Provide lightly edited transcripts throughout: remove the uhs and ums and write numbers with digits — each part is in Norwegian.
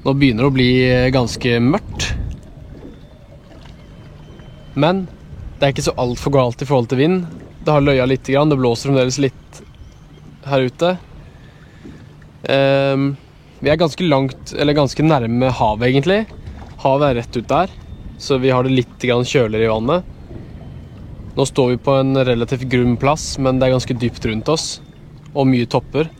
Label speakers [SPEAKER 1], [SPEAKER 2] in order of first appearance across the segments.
[SPEAKER 1] Nå begynner det å bli ganske mørkt. Men det ikke så alt for galt I forhold til vind. Det har løya litt grann, det blåser fremdeles litt her ute. Vi ganske langt, eller ganske nærme havet egentlig. Havet rett ut der, så vi har det litt grann kjøligere I vannet. Nå står vi på en relativt grunn plass, men det ganske dypt rundt oss, og mye topper.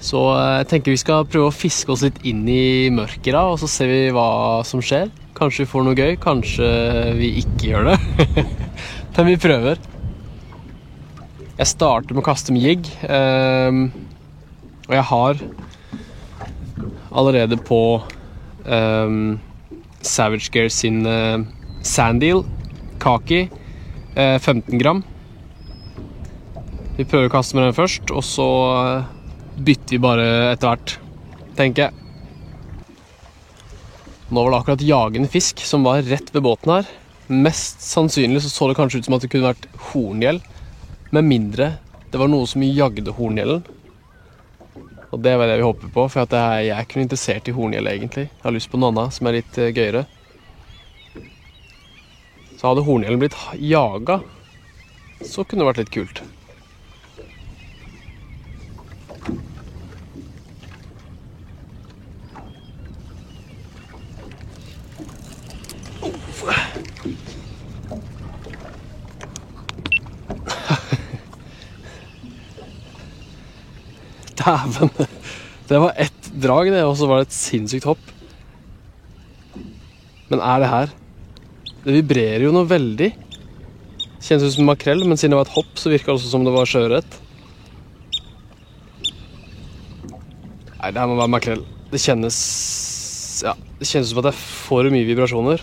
[SPEAKER 1] Så jeg tenker vi skal prøve å fiske oss litt inn I mørket da, og så ser vi hva som skjer. Kanskje vi får noe gøy, kanskje vi ikke gjør det. Men vi prøver. Jeg starter med å kaste med jigg, og jeg har allerede på Savage Gear sin Sandeel, Kaki, 15 gram. Vi prøver å kaste med den først, og så bytter vi bare etter hvert, tenker jeg. Nå var det akkurat jagende fisk som var rett ved båten her. Mest sannsynlig så det kanskje ut som at det kunne vært horngjell, med mindre det var noe som jagde horngjellen. Og det var det vi håper på, for at jeg ikke interessert I horngjell egentlig. Jeg har lyst på noe annet som litt gøyere. Så hadde horngjellen blitt jaget, så kunne det vært litt kult. Dæven, det var ett drag det, og så var det et sinnssykt hopp. Men det her? Det vibrerer jo noe veldig. Det kjennes ut som makrell, men siden det var et hopp, så virker det også som det var sjøørret. Nei, det her må være makrell. Det kjennes som at det for mye vibrasjoner.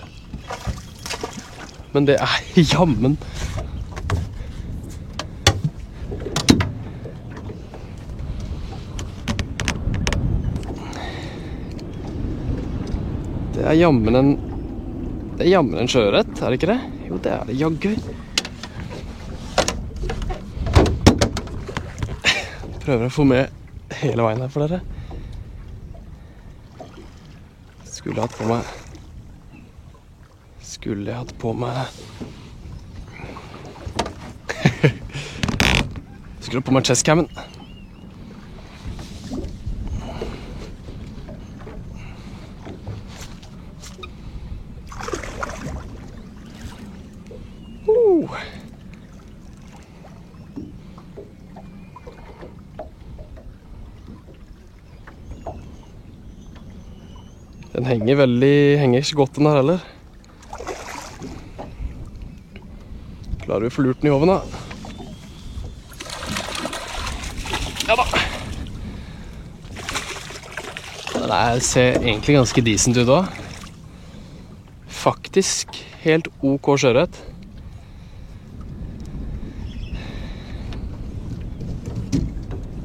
[SPEAKER 1] Men det jammen. Det jammen en sjøørret, det ikke det? Jo, det det, jaggu. Prøver å få med hele veien her for dere. Skulle jeg hatt på meg Skulle hatt på meg chestcammen. Den henger ikke godt den her heller. Klarer vi å få lurt den I hoven da? Ja da! Den ser egentlig ganske decent ut da. Faktisk helt OK sjøørret.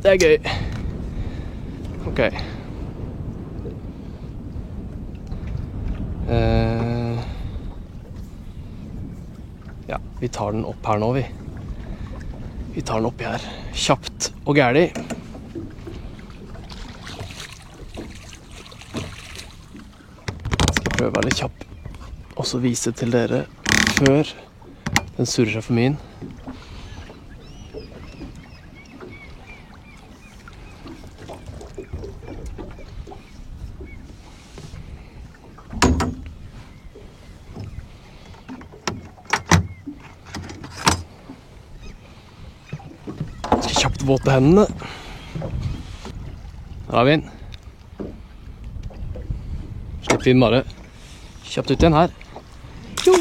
[SPEAKER 1] Det gøy. Ok. Ja, vi tar den opp her nå, vi. Vi tar den oppi her. Kjapt og gærlig. Skal prøve å være litt kjapp. Og så vise til dere før den surrer seg for min. Kjapt våte hendene. Her har vi den. Slipper vi den bare kjapt ut igjen her. Jo!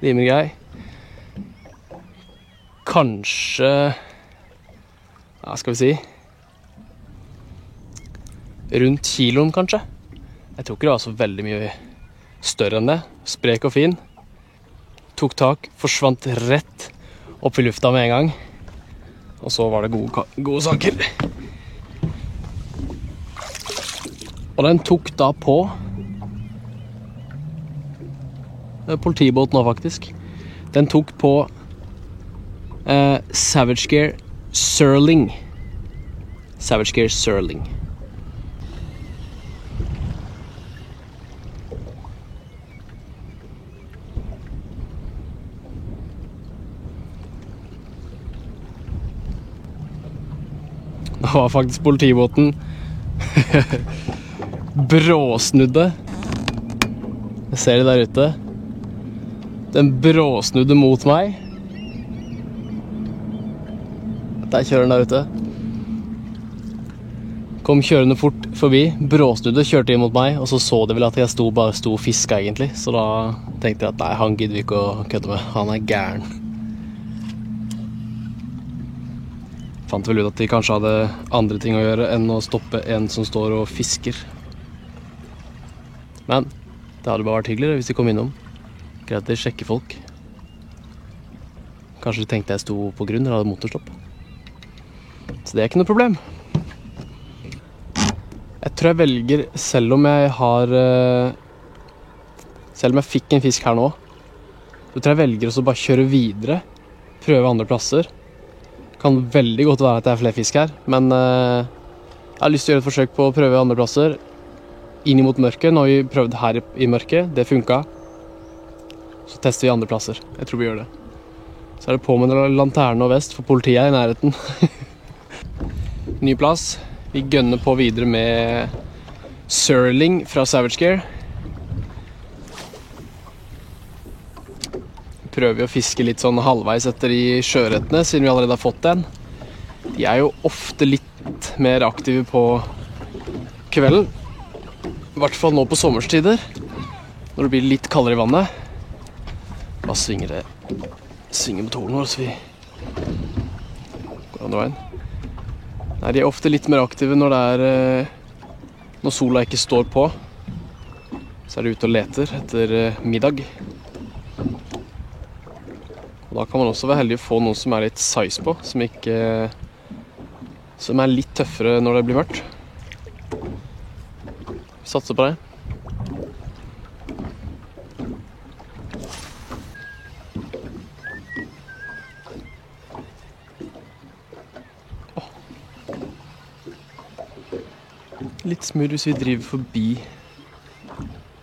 [SPEAKER 1] Limer grei. Kanskje, ja, skal vi si, rundt kiloen kanskje. Jeg tror ikke det var så veldig mye større enn det. Sprek og fin. Tok tak, forsvant rett opp I lufta med en gang. Og så var det gode saker. Og den tok da på politibåt nå faktisk. Den tok på Savage Gear Surling. Savage Gear Surling. Det var faktisk politibåten bråsnudde. Jeg ser det der ute. Den bråsnudde mot meg. Der kjører den der ute. Kom kjørende fort forbi, bråsnudde, kjørte inn mot meg, og så de vel at jeg bare sto og fiska egentlig. Så da tenkte jeg at nei, han gidder vi ikke å kødde med. Han er gæren. Fant vel ut at de kanskje hadde andre ting å gjøre enn å stoppe en som står og fisker. Men det hadde bare vært hyggeligere hvis de kom innom. Greit at de sjekker folk. Kanskje de tenkte jeg sto på grunn eller hadde motorstopp. Så det er ikke noe problem. Jeg tror jeg velger, selv om jeg fikk en fisk her nå, så tror jeg velger å bare kjøre videre, prøve andre plasser. Kan veldig godt være at det er flere fisk her, men jeg har lyst til å gjøre et forsøk på å prøve andre plasser inn mot mørket. Nå har vi prøvd her i mørket, det funket. Så tester vi andre plasser. Jeg tror vi gjør det. Så er det på med lanterne og vest, for politiet er i nærheten. Ny plass. Vi gønner på videre med Surling fra Savage Gear. Prøver vi å fiske litt sånn halvveis etter de sjørettene, siden vi allerede har fått en. De er jo ofte litt mer aktive på kvelden. I hvert fall nå på sommerstider, når det blir litt kaldere i vannet. Bare svinger motoren vår, så vi går andre veien. Nei, de er ofte litt mer aktive når når sola ikke står på. Så er de ute og leter etter middag. Og da kan man også være heldig å få noen som er litt size på, som er litt tøffere når det blir mørkt. Vi satser på det. Litt smur hvis vi driver forbi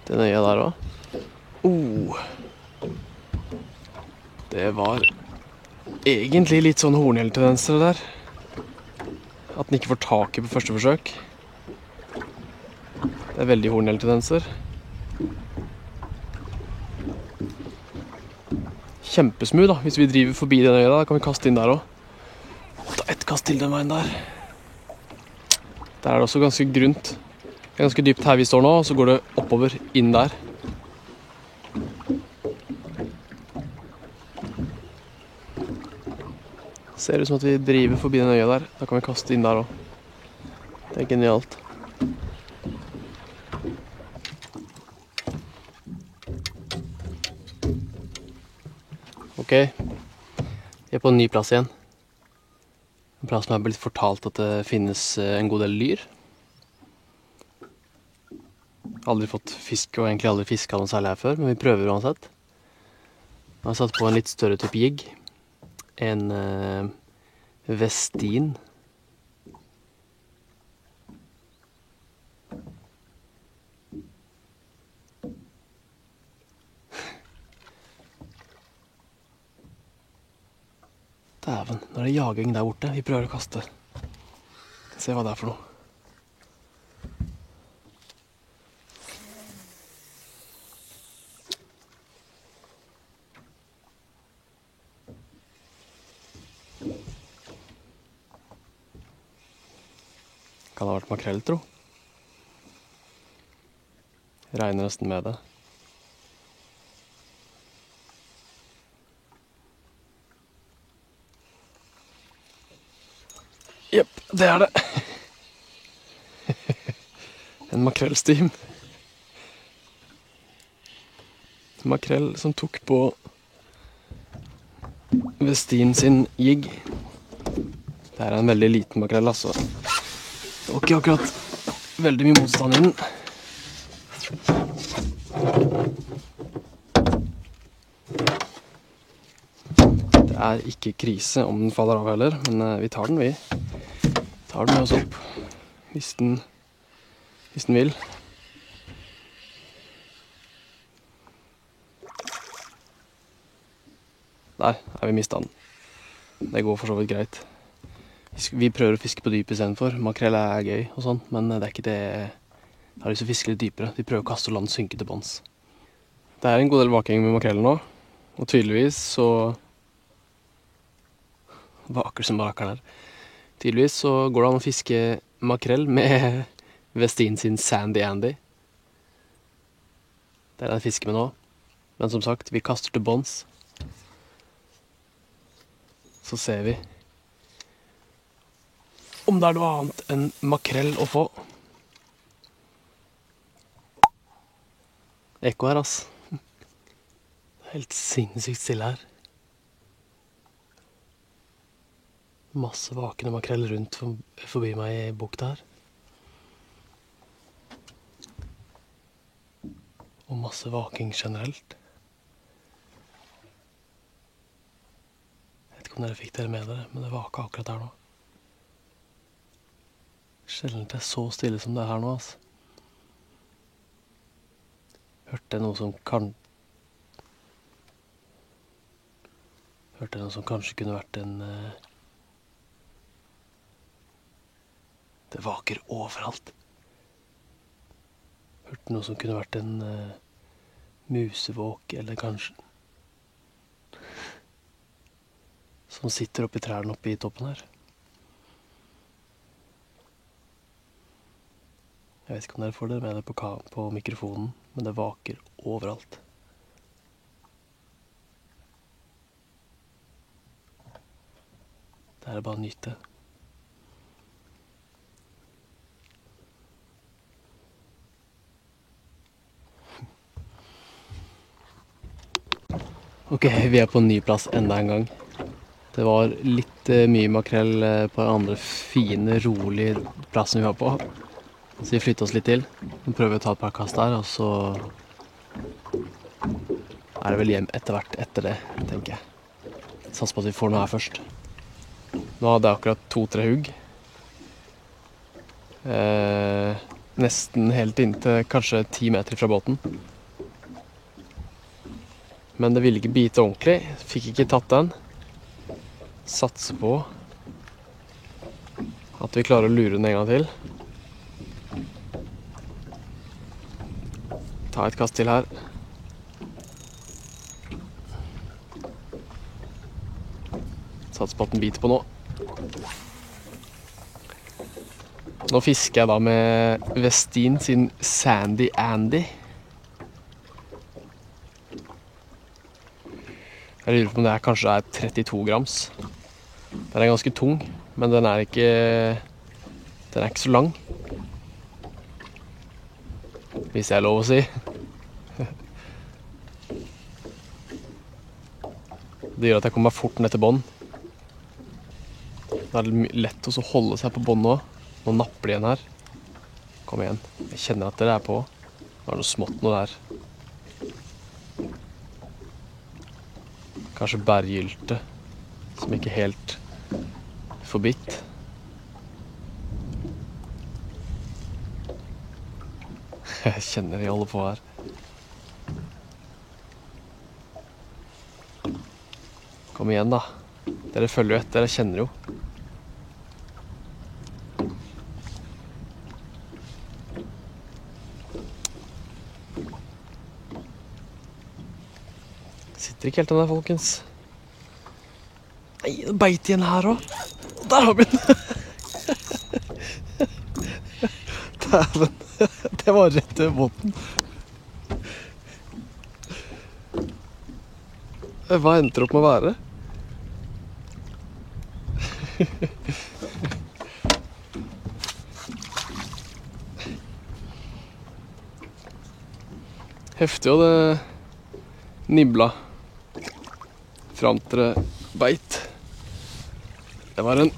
[SPEAKER 1] den øya der også. Det var egentlig litt sånn hornhjeltendenser der. At den ikke får taket på første forsøk. Det er veldig hornhjeltendenser. Kjempesmooth da, hvis vi driver forbi den øya da kan vi kaste inn der også. Ta et kast til den veien der. Der er det også ganske grunt. Det er ganske dypt her vi står nå, og så går det oppover inn der. Ser ut som at vi driver forbi den øya der. Da kan vi kaste inn der også. Det er genialt. Ok, vi er på en ny plass igjen. En plass som er blitt fortalt at det finnes en god del lyr. Aldri fått fisk, og egentlig aldri fisket noe særlig her før, men vi prøver uansett. Jeg har satt på en litt større type jigg. En Vestin. Dæven, nå er det jaging der borte. Vi prøver å kaste. Se hva det er for noe. Kan ha vært makrell, tro. Regner nesten med det. Jepp, det er det. En makrellstim. En makrell som tok på Vestin sin jigg. Det er en veldig liten makrell, altså. Det var ikke akkurat veldig mye motstand i den. Det er ikke krise om den faller av heller, men vi tar den, vi. tar den med oss opp, hvis den vil. Der har vi mistet den. Det går for så vidt greit. Vi prøver å fiske på dyp i stedet for. Makrell er gøy og sånn, men det er ikke det. Jeg har lyst til å fiske litt dypere. Vi prøver å kaste og la den synke til bånds. Det er en god del vaking med makrellen nå, og tydeligvis så vaker som bakeren her. Tydeligvis så går det an å fiske makrell med Westin sin Sandy Andy. Det er den jeg fisker med nå. Men som sagt, vi kaster til bånds. Så ser vi om det er noe annet enn makrell å få. Ekko her, ass. Det er helt sinnssykt stille her. Masse vakende makrell rundt forbi meg i bukta her. Og masse vaking generelt. Jeg vet ikke om dere fikk dere med dere, men det vaker akkurat her nå. Sjelden det er så stille som det er her nå, altså. Hørte jeg noe som kanskje kunne vært en... Det vaker overalt. Hørte noe som kunne vært en musevåk, eller kanskje... Som sitter oppi trærne oppi toppen her. Jeg vet ikke om dere får det med det på mikrofonen, men det vaker overalt. Det er bare å nyte. Ok, vi er på en ny plass enda en gang. Det var litt mye makrell på den andre fine, rolige plassen vi var på. Så vi flyttet oss litt til. Nå prøver vi å ta et par kast der, og så er det vel hjem etter hvert etter det, tenker jeg. Satser på at vi får noe her først. Nå hadde jeg akkurat 2-3 hugg. Nesten helt inntil kanskje 10 meter fra båten. Men det ville ikke bite ordentlig. Fikk ikke tatt den. Satser på at vi klarer å lure den en gang til. Ta et kast til her. Satser på at den biter på nå. Nå fisker jeg da med Westin sin Sandy Andy. Jeg lurer på om det kanskje er 32 grams. Den er ganske tung, men den er ikke så lang. Hvis jeg er lov å si. Det gjør at jeg kommer meg fort ned til bånd. Det er lett å holde seg på bånd nå. Nå napper de igjen her. Kom igjen. Jeg kjenner at dere er på. Det var noe smått noe der. Kanskje bærgylte, som ikke helt forbitt. Jeg kjenner de holder på her. Kom igjen da. Dere følger jo etter, dere kjenner jo. Sitter ikke helt den der, folkens. Nei, det beit igjen her også. Der har vi den. Dæven. Det var rett ved båten. Hva endte det opp med å være? Heftig, og det nibla fram til det beit. Det var en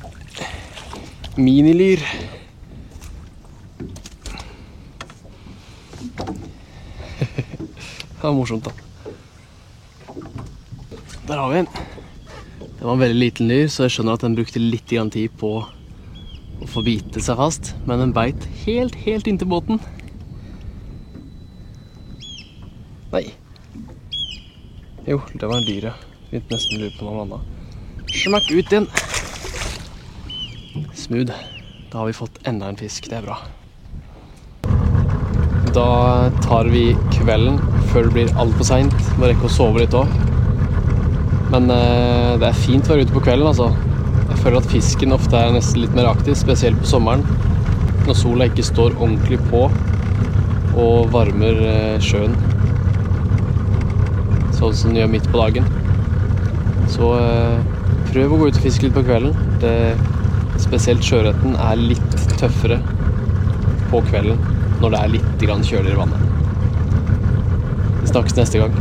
[SPEAKER 1] minilyr. Det var morsomt da. Der har vi en. Det var en veldig liten lyr, så jeg skjønner at den brukte litt tid på å få bite seg fast, men den beit helt inntil båten. Nei. Jo, det var en dyr, ja. Vi nesten lurer på noe annet. Smakk ut igjen. Smooth. Da har vi fått enda en fisk, det er bra. Da tar vi kvelden før det blir alt for sent. Må rekke å sove litt også. Men det er fint å være ute på kvelden, altså. Jeg føler at fisken ofte er nesten litt mer aktiv, spesielt på sommeren. Når sola ikke står ordentlig på og varmer sjøen. Sånn som den gjør midt på dagen. Så prøv å gå ut og fiske litt på kvelden. Spesielt sjøørreten er litt tøffere på kvelden når det er litt kjøligere i vannet. Vi snakkes neste gang.